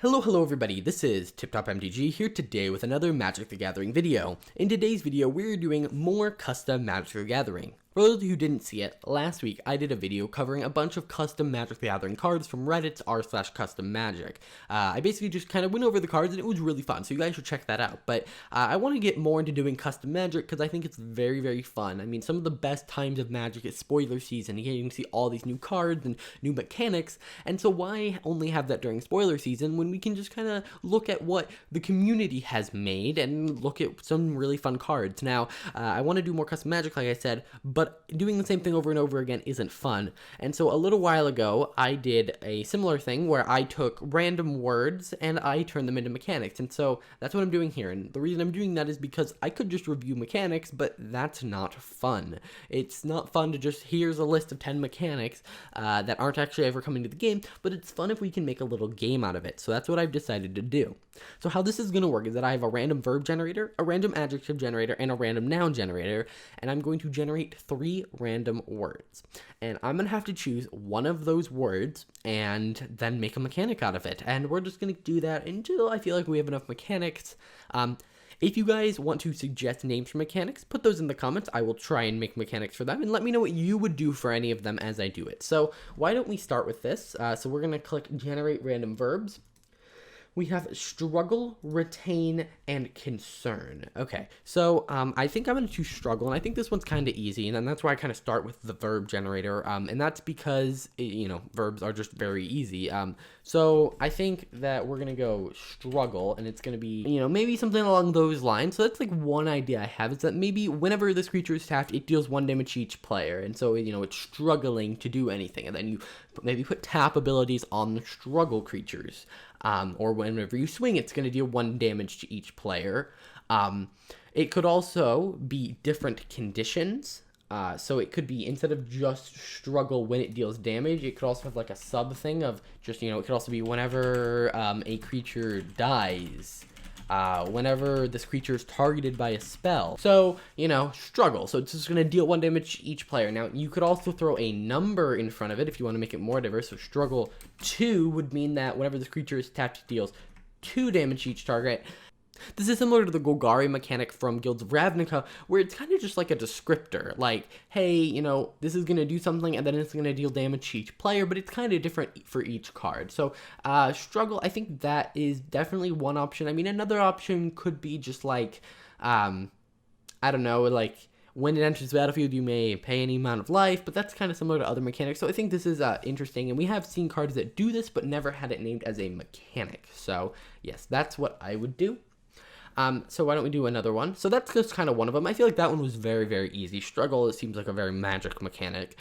Hello everybody, this is TipTop MTG here today with another Magic the Gathering video. In today's video, we're doing more custom Magic the Gathering. For those who didn't see it, last week I did a video covering a bunch of custom Magic the Gathering cards from Reddit's r/custom magic. I basically just kind of went over the cards and it was really fun, so you guys should check that out. But I want to get more into doing custom Magic because I think it's very fun. I mean, some of the best times of Magic is spoiler season. You can see all these new cards and new mechanics, and so why only have that during spoiler season when we can just kind of look at what the community has made and look at some really fun cards. Now, I want to do more custom Magic, like I said, but doing the same thing over and over again isn't fun. And so a little while ago, I did a similar thing where I took random words and I turned them into mechanics. And so that's what I'm doing here. And the reason I'm doing that is because I could just review mechanics, but that's not fun. It's not fun to just, here's a list of 10 mechanics that aren't actually ever coming to the game, but it's fun if we can make a little game out of it. So that's what I've decided to do. So how this is going to work is that I have a random verb generator, a random adjective generator, and a random noun generator, and I'm going to generate 3 random words. And I'm going to have to choose one of those words and then make a mechanic out of it. And we're just going to do that until I feel like we have enough mechanics. If you guys want to suggest names for mechanics, put those in the comments. I will try and make mechanics for them, and let me know what you would do for any of them as I do it. So why don't we start with this? So we're going to click Generate Random Verbs. We have struggle, retain, and concern. Okay, so I think I'm going to choose struggle, and I think this one's kind of easy, and that's why I kind of start with the verb generator, and that's because, verbs are just very easy. So I think that we're going to go struggle, and it's going to be, maybe something along those lines. So that's like one idea I have, is that maybe whenever this creature is tapped, it deals 1 damage to each player, and so, it's struggling to do anything, and then you maybe put tap abilities on the struggle creatures. Or whenever you swing, it's going to deal 1 damage to each player. It could also be different conditions. So it could be, instead of just struggle when it deals damage, it could also have like a sub thing of just, it could also be whenever a creature dies. Whenever this creature is targeted by a spell. So, struggle. So it's just going to deal 1 damage to each player. Now, you could also throw a number in front of it if you want to make it more diverse. So struggle 2 would mean that whenever this creature is tapped, it deals 2 damage to each target. This is similar to the Golgari mechanic from Guilds of Ravnica, where it's kind of just like a descriptor. Like, hey, this is going to do something, and then it's going to deal damage to each player, but it's kind of different for each card. So, struggle, I think that is definitely one option. I mean, another option could be just like, I don't know, like, when it enters the battlefield, you may pay any amount of life, but that's kind of similar to other mechanics. So I think this is interesting, and we have seen cards that do this, but never had it named as a mechanic. So, yes, that's what I would do. So why don't we do another one? So that's just kind of one of them. I feel like that one was very easy. Struggle, it seems like a very magic mechanic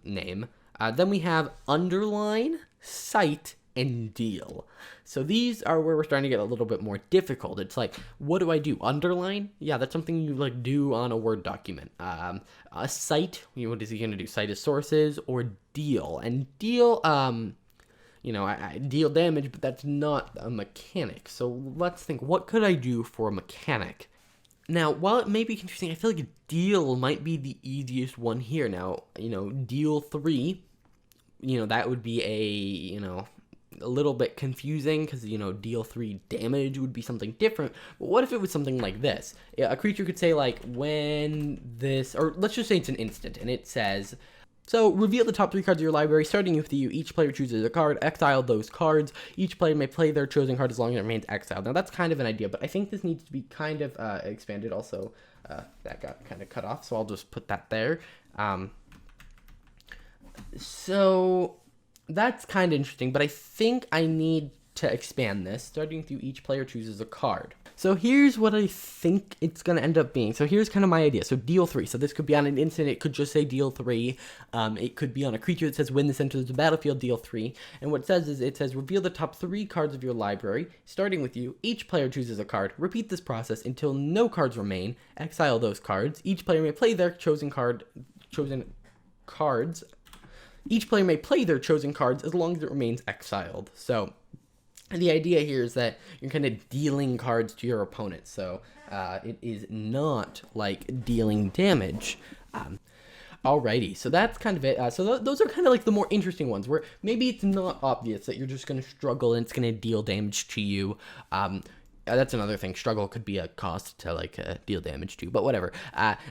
name. Then we have underline, cite, and deal. So these are where we're starting to get a little bit more difficult. It's like, what do I do? Underline? Yeah, that's something you like do on a Word document. A cite, what is he going to do? Cite his sources, or deal. And deal, I deal damage, but that's not a mechanic. So let's think, what could I do for a mechanic? Now, while it may be confusing, I feel like deal might be the easiest one here. Now, deal 3, that would be a little bit confusing because, deal 3 damage would be something different. But what if it was something like this? A creature could say, like, when this, or let's just say it's an instant, and it says, so, reveal the top 3 cards of your library, starting with you. Each player chooses a card, exile those cards. Each player may play their chosen card as long as it remains exiled. Now, that's kind of an idea, but I think this needs to be kind of expanded. Also, that got kind of cut off, so I'll just put that there. So, that's kind of interesting, but I think I need to expand this. Starting with you, each player chooses a card. So here's what I think it's going to end up being. So here's kind of my idea. So deal 3. So this could be on an instant. It could just say deal 3. It could be on a creature that says when this enters the battlefield, deal 3. And what it says is, it says reveal the top 3 cards of your library. Starting with you, each player chooses a card. Repeat this process until no cards remain. Exile those cards. Each player may play their chosen cards. Each player may play their chosen cards as long as it remains exiled. So the idea here is that you're kind of dealing cards to your opponent, so it is not like dealing damage. Alrighty, so that's kind of it. Those are kind of like the more interesting ones, where maybe it's not obvious that you're just going to struggle and it's going to deal damage to you. That's another thing. Struggle could be a cost to like deal damage to, but whatever.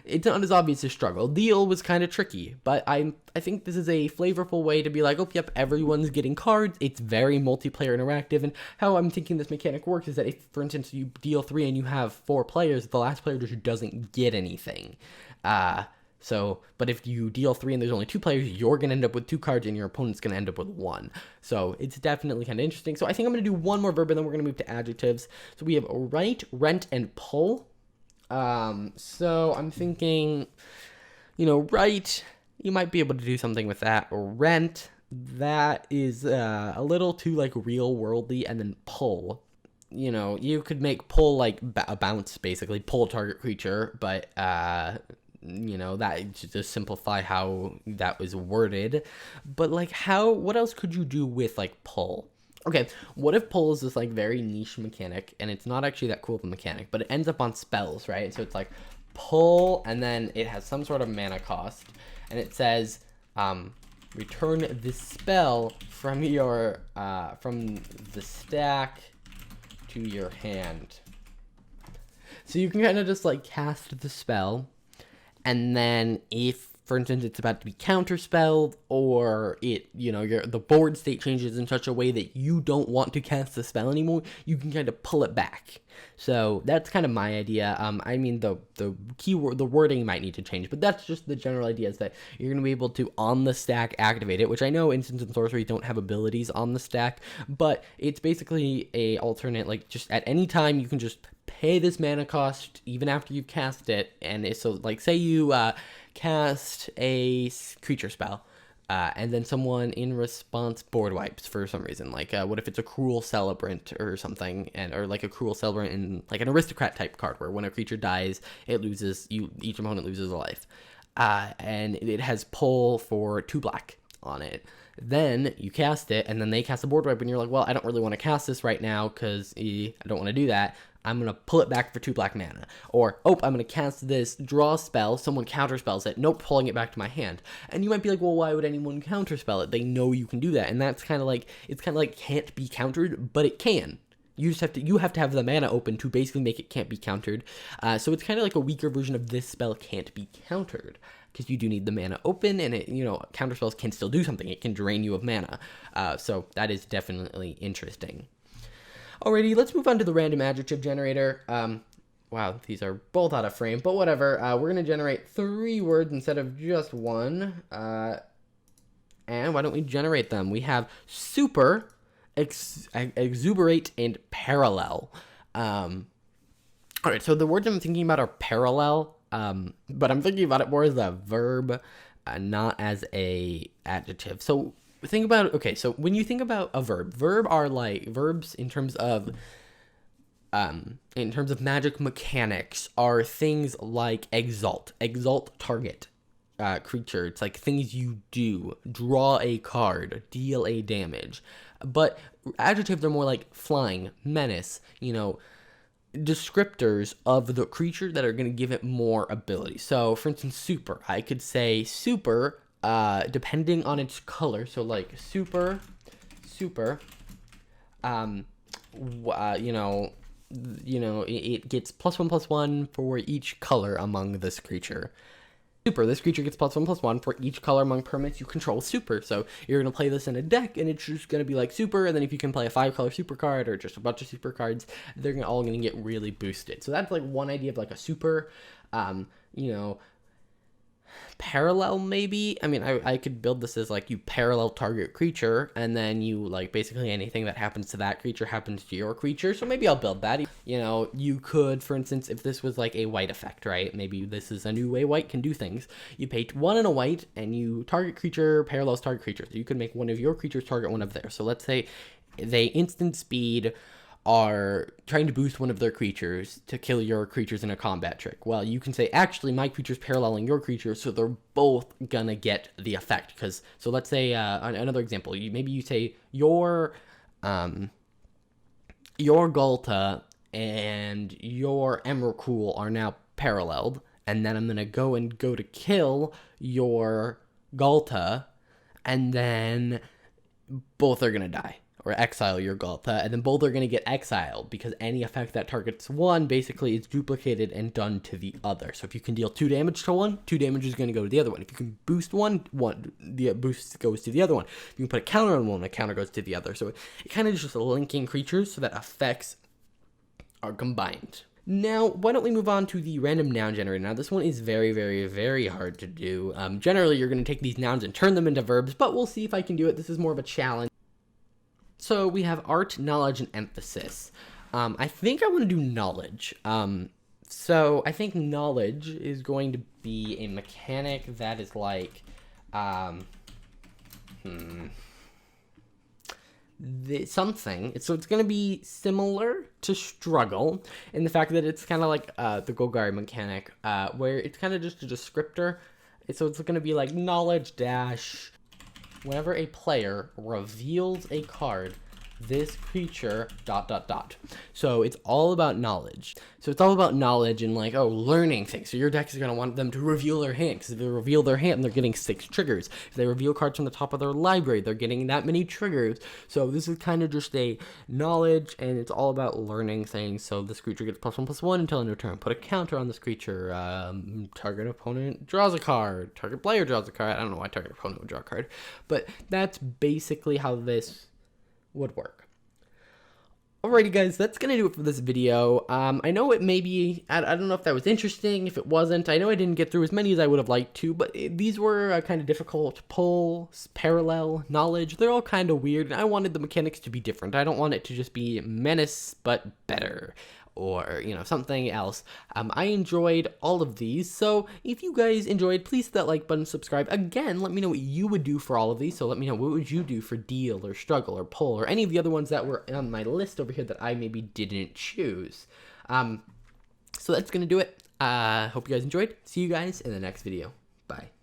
It's not as obvious as struggle. Deal was kind of tricky, but I think this is a flavorful way to be like, oh, yep, everyone's getting cards. It's very multiplayer interactive, and how I'm thinking this mechanic works is that if, for instance, you deal 3 and you have 4 players, the last player just doesn't get anything. But if you deal 3 and there's only 2 players, you're going to end up with 2 cards and your opponent's going to end up with 1. So it's definitely kind of interesting. So I think I'm going to do one more verb and then we're going to move to adjectives. So we have write, rent, and pull. So I'm thinking, write, you might be able to do something with that. Or rent, that is a little too like real worldly. And then pull. You could make pull like a bounce, basically. Pull target creature, but... that just simplify how that was worded. But like what else could you do with like pull? Okay, what if pull is this like very niche mechanic and it's not actually that cool of a mechanic, but it ends up on spells, right? So it's like pull and then it has some sort of mana cost and it says return this spell from your from the stack to your hand. So you can kind of just like cast the spell. And then if, for instance, it's about to be counterspelled or the board state changes in such a way that you don't want to cast the spell anymore, you can kind of pull it back. So that's kind of my idea. The keyword, the wording might need to change, but that's just the general idea is that you're going to be able to on the stack activate it, which I know instants and sorcery don't have abilities on the stack, but it's basically a alternate, like just at any time you can just pay this mana cost even after you've cast it. And so like say you cast a creature spell and then someone in response board wipes for some reason, like what if it's a cruel celebrant or something, or like a cruel celebrant in like an aristocrat type card where when a creature dies each opponent loses a life, and it has pull for 2 black on it. Then you cast it and then they cast a board wipe and you're like, well, I don't really want to cast this right now because I don't want to do that. I'm going to pull it back for 2 black mana. Or, I'm going to cast this draw spell, someone counterspells it, nope, pulling it back to my hand. And you might be like, well, why would anyone counterspell it? They know you can do that. And that's kind of like, it's kind of like can't be countered, but it can. You have to have the mana open to basically make it can't be countered. So it's kind of like a weaker version of this spell can't be countered. Because you do need the mana open, and counter spells can still do something. It can drain you of mana. So that is definitely interesting. Alrighty, let's move on to the random adjective generator. Wow, these are both out of frame, but whatever. We're going to generate 3 words instead of just 1. And why don't we generate them? We have super, exuberate, and parallel. Alright, so the words I'm thinking about are parallel, but I'm thinking about it more as a verb, not as a adjective. So think about, so when you think about a verb are like verbs in terms of magic mechanics are things like exalt target creature. It's like things you do, draw a card, deal a damage. But adjectives are more like flying, menace, descriptors of the creature that are going to give it more ability. So for instance, super, I could say super depending on its color. So like super, it gets +1/+1 for each color among this creature. Super, this creature gets +1/+1 for each color among permanents you control super. So you're going to play this in a deck, and it's just going to be like super, and then if you can play a 5-color super card or just a bunch of super cards, they're all going to get really boosted. So that's like one idea of like a super, parallel maybe. I mean, I could build this as like you parallel target creature, and then you like basically anything that happens to that creature happens to your creature. So maybe I'll build that. You could, for instance, if this was like a white effect, right? Maybe this is a new way white can do things. You pay 1 and a white, and you target creature parallels target creature. So you could make one of your creatures target one of theirs. So let's say they instant speed are trying to boost one of their creatures to kill your creatures in a combat trick. Well, you can say, actually, my creature's paralleling your creature, so they're both gonna get the effect. So let's say, another example, maybe you say, your Galta and your Emrakul are now paralleled, and then I'm going to go to kill your Galta, and then both are going to die. Or exile your Galta, and then both are going to get exiled, because any effect that targets one basically is duplicated and done to the other. So if you can deal 2 damage to one, 2 damage is going to go to the other one. If you can boost one, the boost goes to the other one. If you can put a counter on one, a counter goes to the other. So it kind of just linking creatures so that effects are combined. Now, why don't we move on to the random noun generator. Now, this one is very, very, very hard to do. Generally, you're going to take these nouns and turn them into verbs, but we'll see if I can do it. This is more of a challenge. So we have art, knowledge, and emphasis. I think I want to do knowledge. So I think knowledge is going to be a mechanic that is like, something. So it's going to be similar to struggle in the fact that it's kind of like the Golgari mechanic, where it's kind of just a descriptor. So it's going to be like knowledge dash. Whenever a player reveals a card, this creature ... So it's all about knowledge. So it's all about knowledge and like, learning things. So your deck is going to want them to reveal their hand, because if they reveal their hand, they're getting 6 triggers. If they reveal cards from the top of their library, they're getting that many triggers. So this is kind of just a knowledge, and it's all about learning things. So this creature gets +1/+1 until end of turn. Put a counter on this creature. Target opponent draws a card. Target player draws a card. I don't know why target opponent would draw a card, but that's basically how this would work. Alrighty guys, that's going to do it for this video. I know it may be, I don't know if that was interesting, if it wasn't. I know I didn't get through as many as I would have liked to, but these were kind of difficult. Pull, parallel, knowledge, they're all kind of weird, and I wanted the mechanics to be different. I don't want it to just be menace, but better. Or, something else. I enjoyed all of these, so if you guys enjoyed, please hit that like button, subscribe. Again, let me know what you would do for all of these, so let me know what would you do for deal, or struggle, or pull, or any of the other ones that were on my list over here that I maybe didn't choose. So that's gonna do it. Hope you guys enjoyed. See you guys in the next video. Bye.